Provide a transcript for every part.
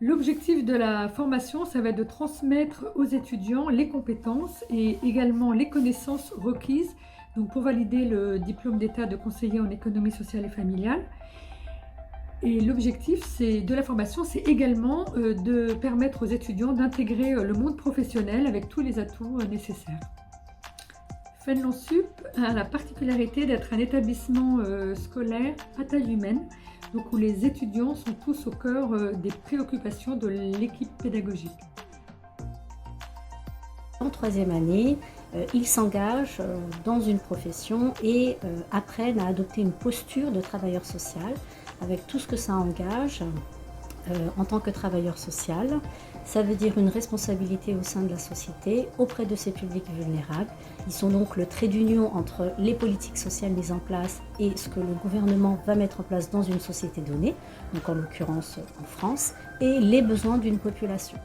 L'objectif de la formation, ça va être de transmettre aux étudiants les compétences et également les connaissances requises donc pour valider le diplôme d'État de conseiller en économie sociale et familiale. Et l'objectif de la formation, c'est également de permettre aux étudiants d'intégrer le monde professionnel avec tous les atouts nécessaires. Fénelon Sup a la particularité d'être un établissement scolaire à taille humaine, donc où les étudiants sont tous au cœur des préoccupations de l'équipe pédagogique. En troisième année, ils s'engagent dans une profession et apprennent à adopter une posture de travailleur social avec tout ce que ça engage en tant que travailleur social. Ça veut dire une responsabilité au sein de la société auprès de ces publics vulnérables. Ils sont donc le trait d'union entre les politiques sociales mises en place et ce que le gouvernement va mettre en place dans une société donnée, donc en l'occurrence en France, et les besoins d'une population.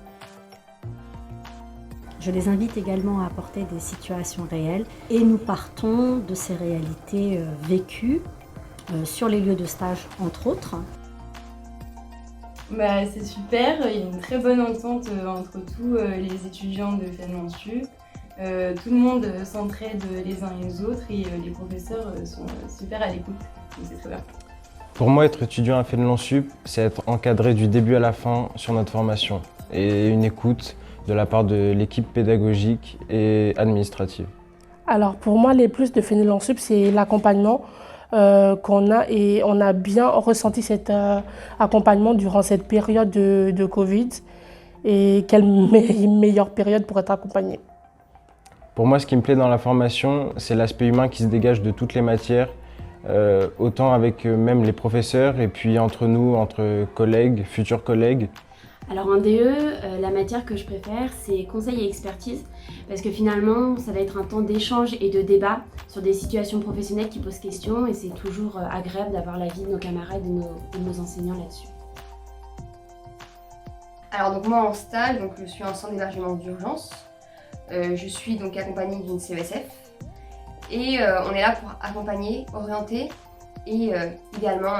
Je les invite également à apporter des situations réelles et nous partons de ces réalités vécues sur les lieux de stage entre autres. C'est super, il y a une très bonne entente entre tous les étudiants de Fénelon Sup. Tout le monde s'entraide les uns et les autres et les professeurs sont super à l'écoute, donc c'est très bien. Pour moi, être étudiant à Fénelon Sup, c'est être encadré du début à la fin sur notre formation et une écoute de la part de l'équipe pédagogique et administrative. Alors pour moi, les plus de Fénelon Sup, c'est l'accompagnement qu'on a et on a bien ressenti cet accompagnement durant cette période de Covid et quelle meilleure période pour être accompagné. Pour moi, ce qui me plaît dans la formation, c'est l'aspect humain qui se dégage de toutes les matières, autant avec même les professeurs et puis entre nous, entre collègues, futurs collègues. Alors en DE, la matière que je préfère, c'est conseil et expertise, parce que finalement, ça va être un temps d'échange et de débat sur des situations professionnelles qui posent question, et c'est toujours agréable d'avoir l'avis de nos camarades et de nos enseignants là-dessus. Alors donc moi en stage, je suis en centre d'hébergement d'urgence. Je suis donc accompagnée d'une CESF et on est là pour accompagner, orienter et idéalement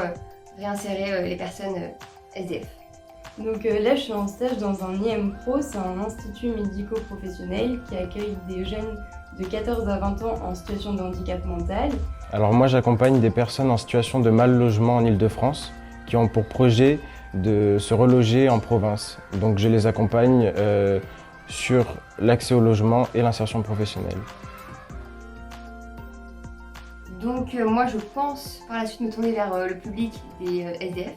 réinsérer les personnes SDF. Donc là, je suis en stage dans un IMPRO, c'est un institut médico-professionnel qui accueille des jeunes de 14 à 20 ans en situation de handicap mental. Alors moi, j'accompagne des personnes en situation de mal logement en Île-de-France qui ont pour projet de se reloger en province. Donc je les accompagne sur l'accès au logement et l'insertion professionnelle. Donc moi, je pense par la suite me tourner vers le public des SDF.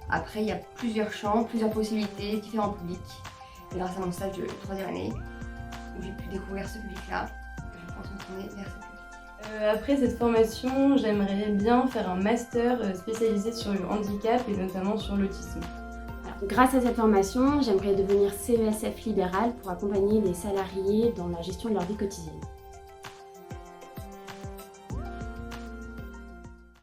Après, il y a plusieurs champs, plusieurs possibilités, différents publics. Et grâce à mon stage de troisième année, où j'ai pu découvrir ce public-là, je pense me tourner vers ce public. Après cette formation, j'aimerais bien faire un master spécialisé sur le handicap et notamment sur l'autisme. Grâce à cette formation, j'aimerais devenir CESF libérale pour accompagner les salariés dans la gestion de leur vie quotidienne.